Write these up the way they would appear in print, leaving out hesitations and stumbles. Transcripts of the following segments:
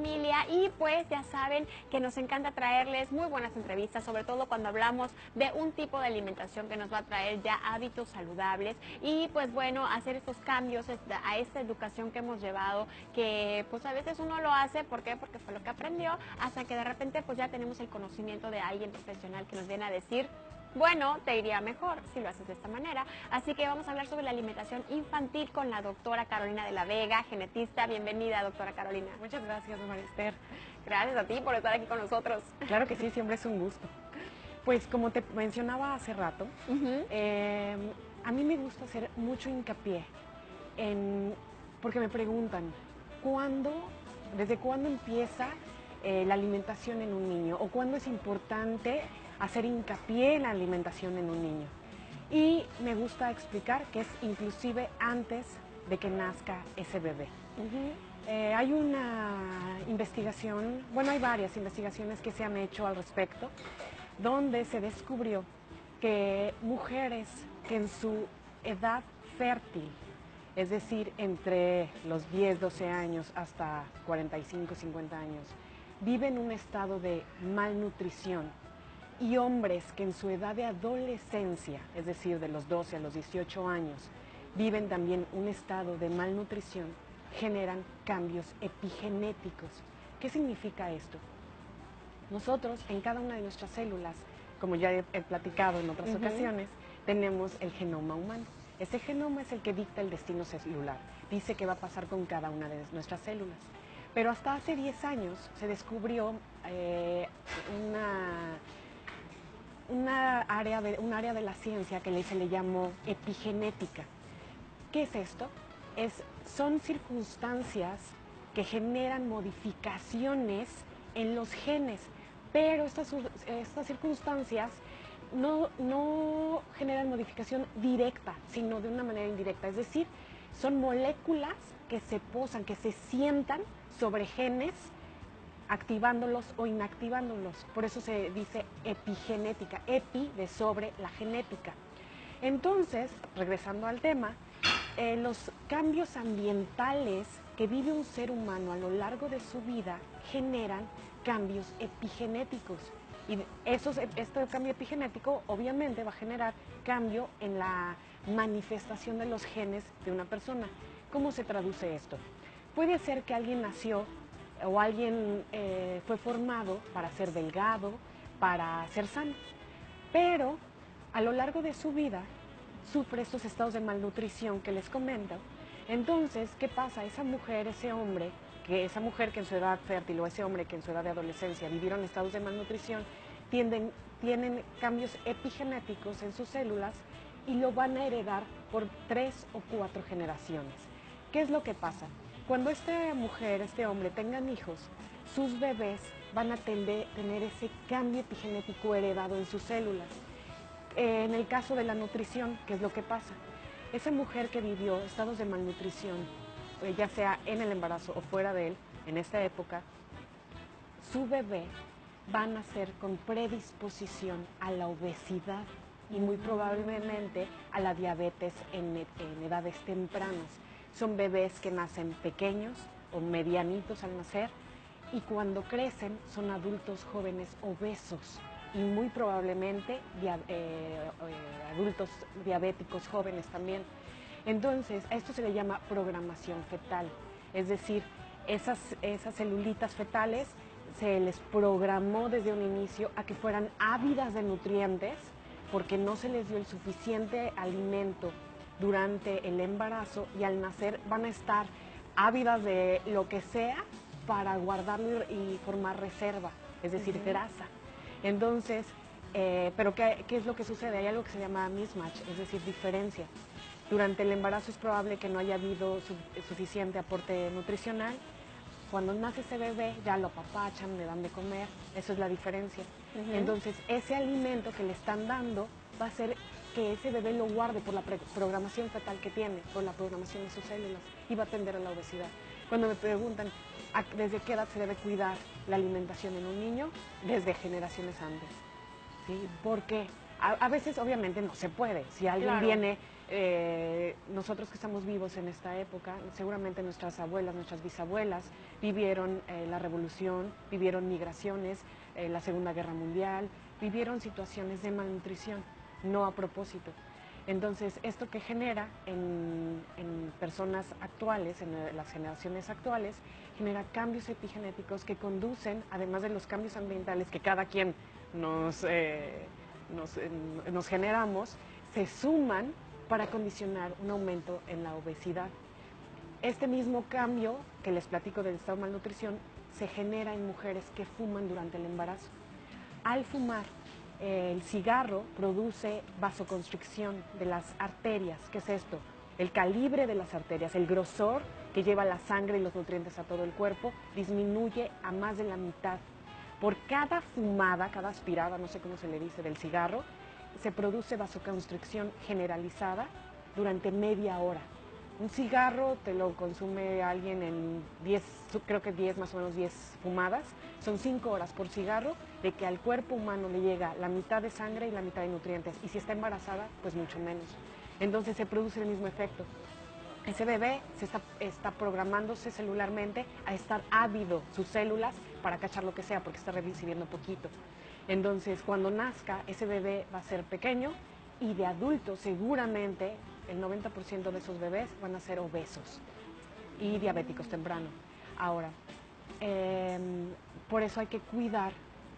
familia, y pues ya saben que nos encanta traerles muy buenas entrevistas, sobre todo cuando hablamos de un tipo de alimentación que nos va a traer ya hábitos saludables y pues bueno, hacer estos cambios a esta educación que hemos llevado, que pues a veces uno lo hace, ¿por qué? Porque fue lo que aprendió, hasta que de repente pues ya tenemos el conocimiento de alguien profesional que nos viene a decir, bueno, te iría mejor si lo haces de esta manera. Así que vamos a hablar sobre la alimentación infantil con la doctora Carolina de la Vega, genetista. Bienvenida, doctora Carolina. Muchas gracias, María Esther. Gracias a ti por estar aquí con nosotros. Claro que sí, siempre es un gusto. Pues como te mencionaba hace rato, a mí me gusta hacer mucho hincapié porque me preguntan, ¿desde cuándo empieza la alimentación en un niño? ¿O cuándo es importante hacer hincapié en la alimentación en un niño? Y me gusta explicar que es inclusive antes de que nazca ese bebé. Hay una investigación, bueno, hay varias investigaciones que se han hecho al respecto, donde se descubrió que mujeres que en su edad fértil, es decir, entre los 10, 12 años hasta 45, 50 años, viven un estado de malnutrición, y hombres que en su edad de adolescencia, es decir, de los 12 a los 18 años, viven también un estado de malnutrición, generan cambios epigenéticos. ¿Qué significa esto? Nosotros, en cada una de nuestras células, como ya he platicado en otras ocasiones, tenemos el genoma humano. Ese genoma es el que dicta el destino celular. Dice qué va a pasar con cada una de nuestras células. Pero hasta hace 10 años se descubrió un área de la ciencia que se le llamó epigenética. ¿Qué es esto? Son circunstancias que generan modificaciones en los genes, pero estas circunstancias no generan modificación directa, sino de una manera indirecta. Es decir, son moléculas que se posan, que se sientan sobre genes, activándolos o inactivándolos. Por eso se dice epigenética, epi de sobre la genética. Entonces, regresando al tema, los cambios ambientales que vive un ser humano a lo largo de su vida generan cambios epigenéticos. Y este cambio epigenético obviamente va a generar cambio en la manifestación de los genes de una persona. ¿Cómo se traduce esto? Puede ser que alguien nació o alguien fue formado para ser delgado, para ser sano, pero a lo largo de su vida sufre estos estados de malnutrición que les comento. Entonces, ¿qué pasa? Esa mujer que en su edad fértil o ese hombre que en su edad de adolescencia vivieron estados de malnutrición, tienen cambios epigenéticos en sus células y lo van a heredar por 3 o 4 generaciones. ¿Qué es lo que pasa? Cuando esta mujer, este hombre tengan hijos, sus bebés van a tener ese cambio epigenético heredado en sus células. En el caso de la nutrición, ¿qué es lo que pasa? Esa mujer que vivió estados de malnutrición, ya sea en el embarazo o fuera de él, en esta época, su bebé va a nacer con predisposición a la obesidad y muy probablemente a la diabetes en edades tempranas. Son bebés que nacen pequeños o medianitos al nacer y cuando crecen son adultos jóvenes obesos y muy probablemente adultos diabéticos jóvenes también. Entonces, a esto se le llama programación fetal, es decir, esas celulitas fetales se les programó desde un inicio a que fueran ávidas de nutrientes porque no se les dio el suficiente alimento durante el embarazo y al nacer van a estar ávidas de lo que sea para guardarlo y formar reserva, es decir, grasa. Entonces, pero ¿qué es lo que sucede? Hay algo que se llama mismatch, es decir, diferencia. Durante el embarazo es probable que no haya habido suficiente aporte nutricional. Cuando nace ese bebé ya lo apapachan, le dan de comer, eso es la diferencia. Entonces, ese alimento que le están dando va a hacer que ese bebé lo guarde por la programación fetal que tiene, por la programación de sus células y va a tender a la obesidad. Cuando me preguntan desde qué edad se debe cuidar la alimentación en un niño, desde generaciones antes. ¿Sí? ¿Por qué? A veces obviamente no se puede. Si alguien Claro. viene, nosotros que estamos vivos en esta época, seguramente nuestras abuelas, nuestras bisabuelas vivieron la revolución, vivieron migraciones, la Segunda Guerra Mundial, vivieron situaciones de malnutrición, no a propósito. Entonces, esto que genera en personas actuales, en las generaciones actuales, genera cambios epigenéticos que conducen, además de los cambios ambientales que cada quien nos generamos, se suman para condicionar un aumento en la obesidad. Este mismo cambio que les platico del estado de malnutrición se genera en mujeres que fuman durante el embarazo. Al fumar, el cigarro produce vasoconstricción de las arterias. ¿Qué es esto? El calibre de las arterias, el grosor que lleva la sangre y los nutrientes a todo el cuerpo, disminuye a más de la mitad. Por cada fumada, cada aspirada, no sé cómo se le dice, del cigarro, se produce vasoconstricción generalizada durante media hora. Un cigarro te lo consume alguien en 10, creo que 10, más o menos 10 fumadas. Son 5 horas por cigarro de que al cuerpo humano le llega la mitad de sangre y la mitad de nutrientes. Y si está embarazada, pues mucho menos. Entonces se produce el mismo efecto. Ese bebé está programándose celularmente a estar ávido sus células para cachar lo que sea, porque está recibiendo poquito. Entonces, cuando nazca, ese bebé va a ser pequeño y de adulto seguramente el 90% de esos bebés van a ser obesos y diabéticos temprano. Ahora, por eso hay que cuidar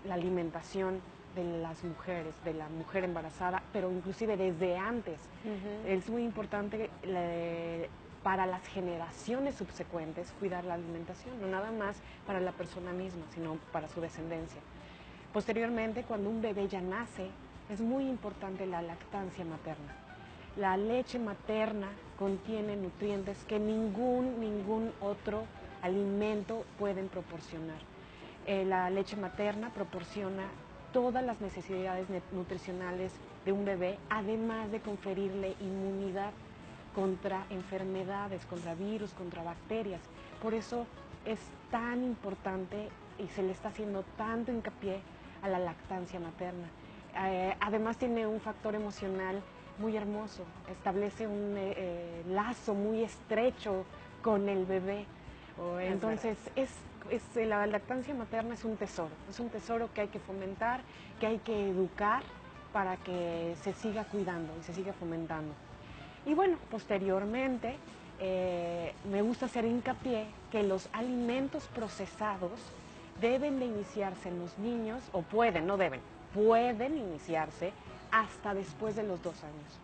la alimentación de las mujeres, de la mujer embarazada, pero inclusive desde antes. Es muy importante para las generaciones subsecuentes cuidar la alimentación, no nada más para la persona misma, sino para su descendencia. Posteriormente, cuando un bebé ya nace, es muy importante la lactancia materna. La leche materna contiene nutrientes que ningún otro alimento pueden proporcionar. La leche materna proporciona todas las necesidades nutricionales de un bebé, además de conferirle inmunidad contra enfermedades, contra virus, contra bacterias. Por eso es tan importante y se le está haciendo tanto hincapié a la lactancia materna. Además tiene un factor emocional muy hermoso, establece un lazo muy estrecho con el bebé. Entonces, la lactancia materna es un tesoro que hay que fomentar, que hay que educar para que se siga cuidando y se siga fomentando. Y bueno, posteriormente me gusta hacer hincapié que los alimentos procesados deben de iniciarse en los niños, o pueden, no deben, pueden iniciarse hasta después de los 2 años.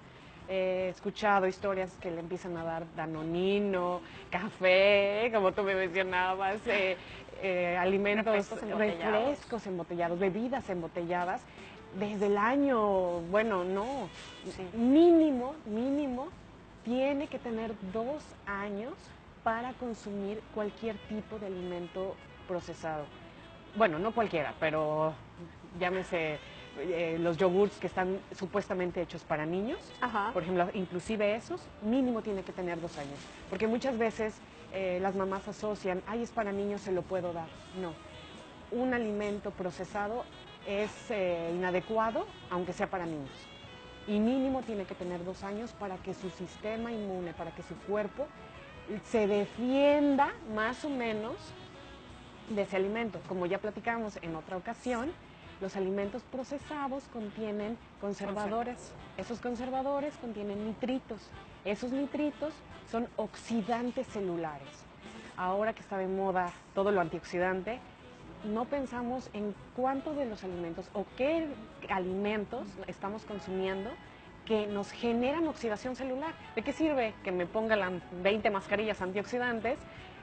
He escuchado historias que le empiezan a dar danonino, café, como tú me mencionabas, alimentos, refrescos embotellados, bebidas embotelladas, desde el año, bueno, no, sí. mínimo, tiene que tener 2 años para consumir cualquier tipo de alimento procesado. Bueno, no cualquiera, pero llámese los yogurts que están supuestamente hechos para niños, por ejemplo, inclusive esos, mínimo tiene que tener 2 años. Porque muchas veces las mamás asocian, ay, es para niños, se lo puedo dar. No, un alimento procesado es inadecuado, aunque sea para niños. Y mínimo tiene que tener 2 años para que su sistema inmune, para que su cuerpo se defienda más o menos de ese alimento. Como ya platicamos en otra ocasión, los alimentos procesados contienen conservadores. Esos conservadores contienen nitritos. Esos nitritos son oxidantes celulares. Ahora que está de moda todo lo antioxidante, no pensamos en cuánto de los alimentos o qué alimentos estamos consumiendo que nos generan oxidación celular. ¿De qué sirve que me ponga las 20 mascarillas antioxidantes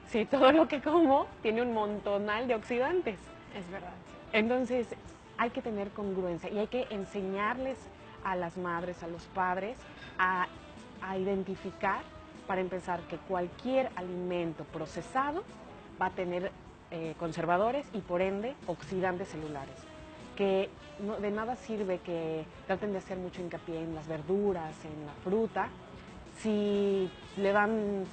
si todo lo que como tiene un montonal de oxidantes? Es verdad. Entonces, hay que tener congruencia y hay que enseñarles a las madres, a los padres, a identificar, para empezar, que cualquier alimento procesado va a tener conservadores y por ende oxidantes celulares. Que no, de nada sirve que traten de hacer mucho hincapié en las verduras, en la fruta, si le dan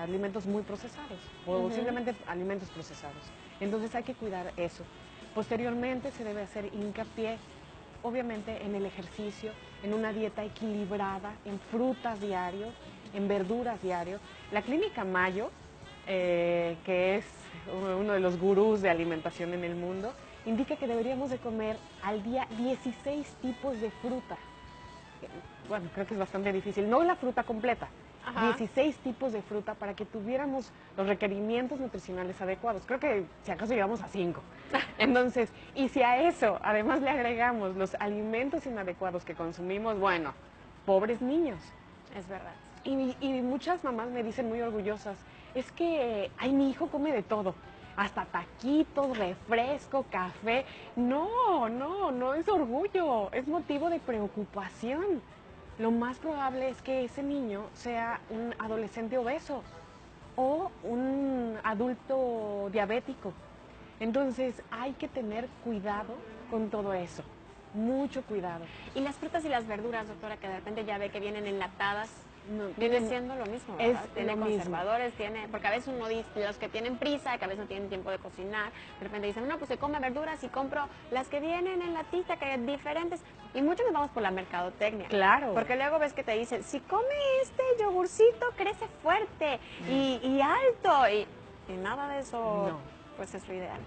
alimentos muy procesados o simplemente alimentos procesados. Entonces hay que cuidar eso. Posteriormente se debe hacer hincapié obviamente en el ejercicio, en una dieta equilibrada, en frutas diarios, en verduras diarios. La Clínica Mayo, que es uno de los gurús de alimentación en el mundo, indica que deberíamos de comer al día 16 tipos de fruta. Bueno, creo que es bastante difícil, no la fruta completa, Ajá. 16 tipos de fruta para que tuviéramos los requerimientos nutricionales adecuados. Creo que si acaso llegamos a 5. Entonces, y si a eso además le agregamos los alimentos inadecuados que consumimos, bueno, pobres niños. Es verdad. Y muchas mamás me dicen muy orgullosas, es que, ay, mi hijo come de todo, hasta taquitos, refresco, café. No es orgullo, es motivo de preocupación. Lo más probable es que ese niño sea un adolescente obeso o un adulto diabético. Entonces hay que tener cuidado con todo eso, mucho cuidado. Y las frutas y las verduras, doctora, que de repente ya ve que vienen enlatadas, No, viene tienen- siendo lo mismo, es ¿verdad? Tiene lo mismo. conservadores, tiene, porque a veces uno dice, los que tienen prisa, que a veces no tienen tiempo de cocinar, de repente dicen, no, pues se come verduras y compro las que vienen en latita, que hay diferentes, y muchos nos vamos por la mercadotecnia. Claro. Porque luego ves que te dicen, si come este yogurcito, crece fuerte y alto, y nada de eso, No. pues es lo ideal.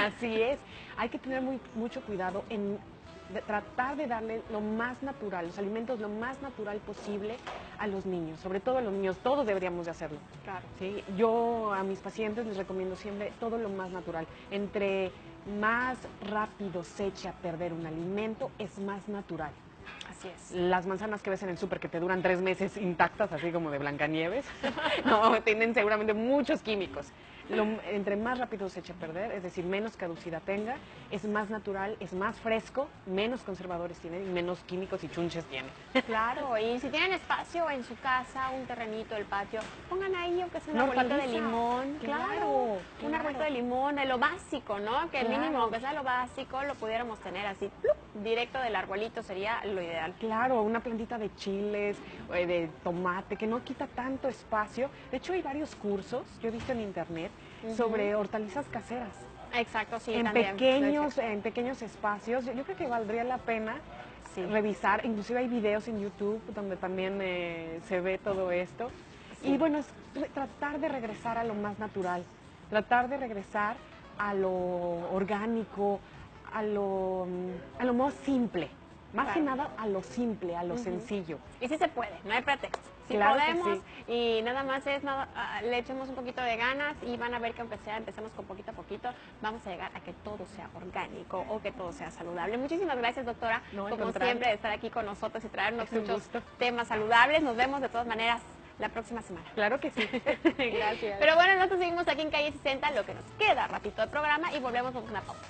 Así es, hay que tener mucho cuidado en tratar de darle lo más natural, los alimentos lo más natural posible a los niños, sobre todo a los niños, todos deberíamos de hacerlo. Claro. ¿Sí? Yo a mis pacientes les recomiendo siempre todo lo más natural. Entre más rápido se eche a perder un alimento, es más natural. Así es. Las manzanas que ves en el súper que te duran 3 meses intactas, así como de Blancanieves, no, tienen seguramente muchos químicos. Entre más rápido se eche a perder, es decir, menos caducidad tenga, es más natural, es más fresco, menos conservadores tiene y menos químicos y chunches tiene. Claro, y si tienen espacio en su casa, un terrenito, el patio, pongan ahí aunque sea un Una arbolito de hortaliza. limón, Claro, un claro. arbolito de limón, de lo básico, ¿no? Que el Claro. mínimo, aunque sea lo básico, lo pudiéramos tener así, ¡plup! Directo del arbolito sería lo ideal. Claro, una plantita de chiles, de tomate, que no quita tanto espacio. De hecho, hay varios cursos, yo he visto en internet, sobre hortalizas caseras. Exacto, sí, En también. pequeños espacios. Yo creo que valdría la pena Sí. revisar. Inclusive hay videos en YouTube donde también se ve todo esto. Sí. Y bueno, es tratar de regresar a lo más natural, tratar de regresar a lo orgánico, a lo más simple. Más que Claro. nada a lo simple, a lo sencillo. Y sí se puede, no hay pretexto. Sí Claro que podemos sí. y nada más es, le echemos un poquito de ganas y van a ver que aunque sea, empecemos con poquito a poquito, vamos a llegar a que todo sea orgánico o que todo sea saludable. Muchísimas gracias, doctora, No, al como contrario. siempre, de estar aquí con nosotros y traernos Es un muchos gusto. temas saludables. Nos vemos de todas maneras la próxima semana. Claro que sí. Gracias. Pero bueno, nosotros seguimos aquí en Calle 60, lo que nos queda ratito de programa y volvemos con una pausa.